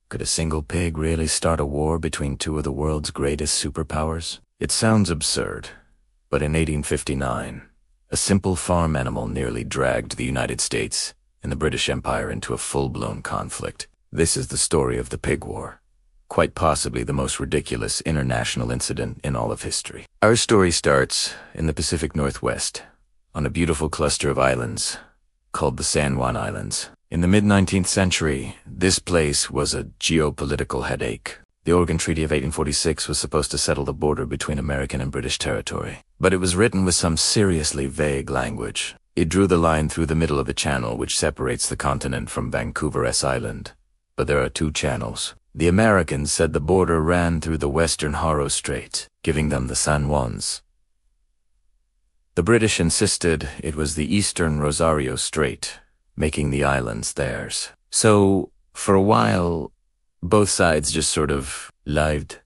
Could a single pig really start a war between two of the world's greatest superpowers? It sounds absurd, but in 1859, a simple farm animal nearly dragged the United States and the British Empire into a full-blown conflict. This is the story of the Pig War, quite possibly the most ridiculous international incident in all of history. Our story starts in the Pacific Northwest, on a beautiful cluster of islands called the San Juan Islands. In the mid-19th century, this place was a geopolitical headache. The Oregon Treaty of 1846 was supposed to settle the border between American and British territory, but it was written with some seriously vague language. It drew the line through the middle of a channel which separates the continent from Vancouver Island. But there are two channels. The Americans said the border ran through the western Haro Strait, giving them the San Juans. The British insisted it was the eastern Rosario Strait, making the islands theirs. So, for a while, both sides just sort of lived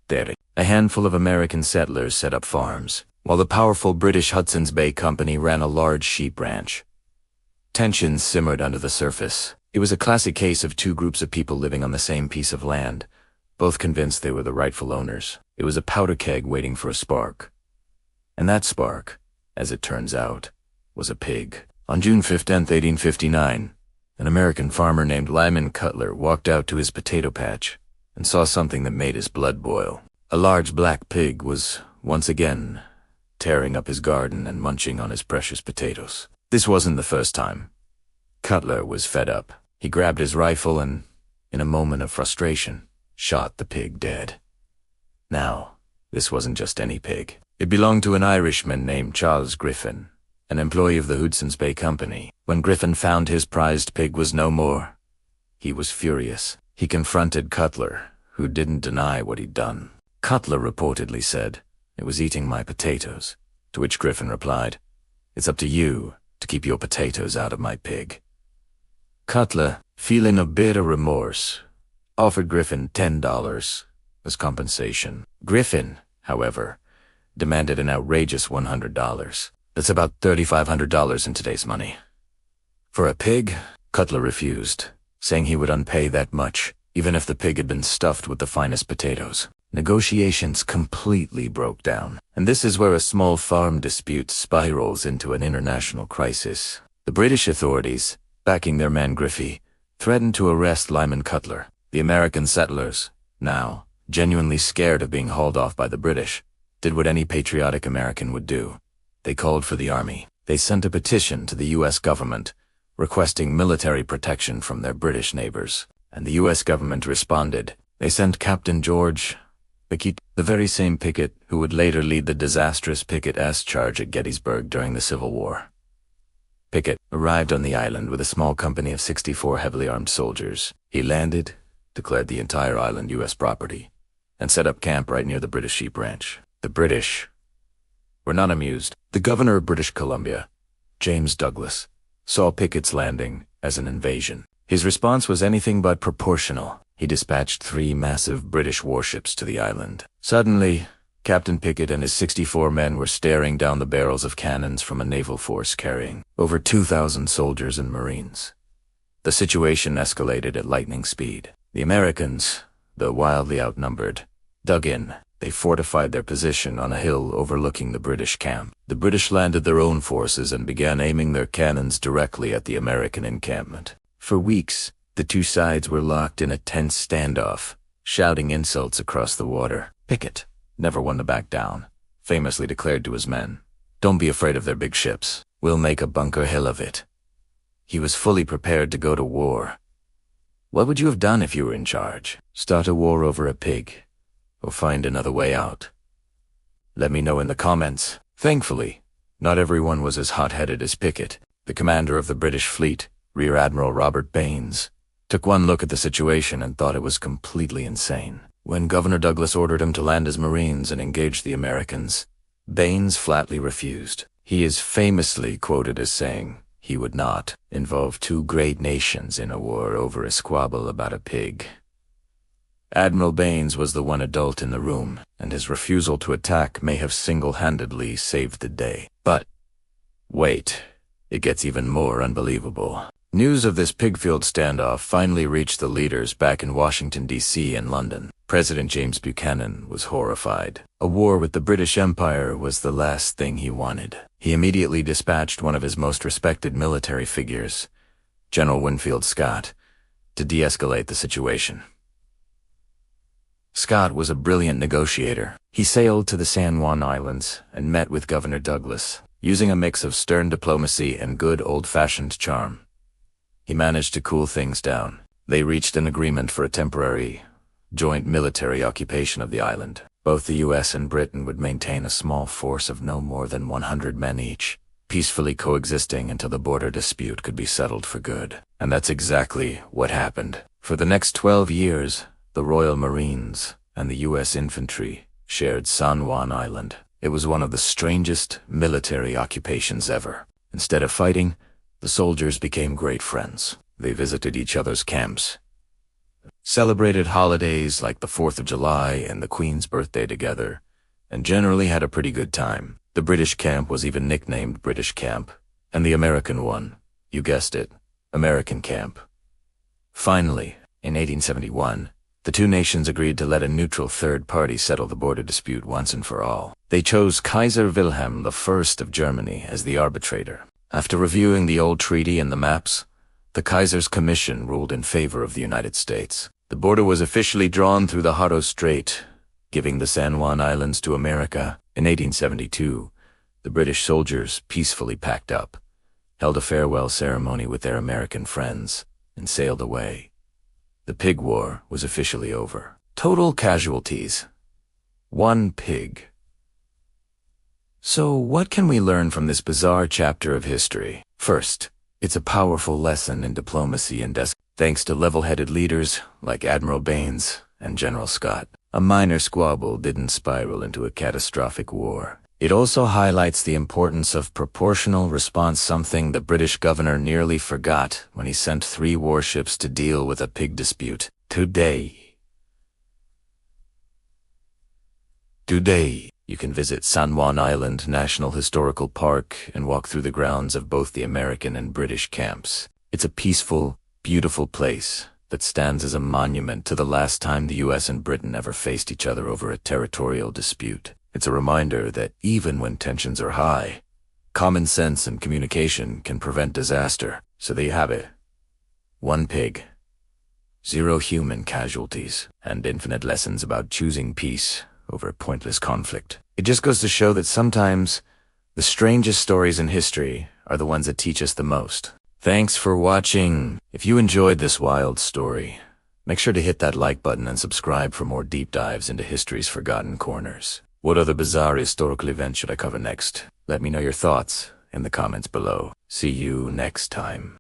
there. A handful of American settlers set up farms, while the powerful British Hudson's Bay Company ran a large sheep ranch. Tensions simmered under the surface. It was a classic case of two groups of people living on the same piece of land, both convinced they were the rightful owners. It was a powder keg waiting for a spark. And that spark, as it turns out, was a pig. On June 15, 1859, an American farmer named Lyman Cutler walked out to his potato patch and saw something that made his blood boil. A large black pig was, once again, tearing up his garden and munching on his precious potatoes. This wasn't the first time. Cutler was fed up. He grabbed his rifle and, in a moment of frustration, shot the pig dead. Now, this wasn't just any pig. It belonged to an Irishman named Charles Griffin, an employee of the Hudson's Bay Company. When Griffin found his prized pig was no more, he was furious. He confronted Cutler, who didn't deny what he'd done. Cutler reportedly said, "It was eating my potatoes," to which Griffin replied, "It's up to you to keep your potatoes out of my pig." Cutler, feeling a bit of remorse, offered Griffin $10 as compensation. Griffin, however, demanded an outrageous $100. That's about $3,500 in today's money. For a pig, Cutler refused, saying he would unpay that much, even if the pig had been stuffed with the finest potatoes. Negotiations completely broke down, and this is where a small farm dispute spirals into an international crisis. The British authorities, backing their man Griffey, threatened to arrest Lyman Cutler. The American settlers, now genuinely scared of being hauled off by the British, did what any patriotic American would do. They called for the army. They sent a petition to the U.S. government, requesting military protection from their British neighbors, and the U.S. government responded. They sent Captain George Pickett, the very same Pickett who would later lead the disastrous Pickett S charge at Gettysburg during the Civil War. Pickett arrived on the island with a small company of 64 heavily armed soldiers. He landed, declared the entire island U.S. property, and set up camp right near the British sheep ranch. The British were not amused. The governor of British Columbia, James Douglas, saw Pickett's landing as an invasion. His response was anything but proportional. He dispatched 3 massive British warships to the island. Suddenly, Captain Pickett and his 64 men were staring down the barrels of cannons from a naval force carrying over 2,000 soldiers and Marines. The situation escalated at lightning speed. The Americans, though wildly outnumbered, dug in. They fortified their position on a hill overlooking the British camp. The British landed their own forces and began aiming their cannons directly at the American encampment. For weeks, the two sides were locked in a tense standoff, shouting insults across the water. Pickett, never one to back down, famously declared to his men, "Don't be afraid of their big ships. We'll make a Bunker Hill of it." He was fully prepared to go to war. What would you have done if you were in charge? Start a war over a pig, or find another way out? Let me know in the comments. Thankfully, not everyone was as hot-headed as Pickett. The commander of the British fleet, Rear Admiral Robert Baines, took one look at the situation and thought it was completely insane. When Governor Douglas ordered him to land his Marines and engage the Americans, Baines flatly refused. He is famously quoted as saying he would not involve two great nations in a war over a squabble about a pig. Admiral Baines was the one adult in the room, and his refusal to attack may have single-handedly saved the day. But wait, it gets even more unbelievable. News of this pig-filled standoff finally reached the leaders back in Washington, D.C. and London. President James Buchanan was horrified. A war with the British Empire was the last thing he wanted. He immediately dispatched one of his most respected military figures, General Winfield Scott, to de-escalate the situation. Scott was a brilliant negotiator. He sailed to the San Juan Islands and met with Governor Douglas, using a mix of stern diplomacy and good old-fashioned charm. He managed to cool things down. They reached an agreement for a temporary, joint military occupation of the island. Both the U.S. and Britain would maintain a small force of no more than 100 men each, peacefully coexisting until the border dispute could be settled for good. And that's exactly what happened. For the next 12 years, the Royal Marines and the U.S. infantry shared San Juan Island. It was one of the strangest military occupations ever. Instead of fighting, the soldiers became great friends. They visited each other's camps, celebrated holidays like the 4th of July and the Queen's birthday together, and generally had a pretty good time. The British camp was even nicknamed British Camp, and the American one, you guessed it, American Camp. Finally, in 1871, the two nations agreed to let a neutral third party settle the border dispute once and for all. They chose Kaiser Wilhelm I of Germany as the arbitrator. After reviewing the old treaty and the maps, the Kaiser's commission ruled in favor of the United States. The border was officially drawn through the Hato Strait, giving the San Juan Islands to America. In 1872, the British soldiers peacefully packed up, held a farewell ceremony with their American friends, and sailed away. The pig war was officially over. Total casualties: 1 pig. So what can we learn from this bizarre chapter of history? First, it's a powerful lesson in diplomacy and thanks to level-headed leaders like Admiral Baines and General Scott. A minor squabble didn't spiral into a catastrophic war. It also highlights the importance of proportional response, something the British governor nearly forgot when he sent 3 warships to deal with a pig dispute. Today, you can visit San Juan Island National Historical Park and walk through the grounds of both the American and British camps. It's a peaceful, beautiful place that stands as a monument to the last time the U.S. and Britain ever faced each other over a territorial dispute. It's a reminder that even when tensions are high, common sense and communication can prevent disaster. So there you have it. 1 pig, 0 human casualties, and infinite lessons about choosing peace over pointless conflict. It just goes to show that sometimes the strangest stories in history are the ones that teach us the most. Thanks for watching. If you enjoyed this wild story, make sure to hit that like button and subscribe for more deep dives into history's forgotten corners. What other bizarre historical event should I cover next? Let me know your thoughts in the comments below. See you next time.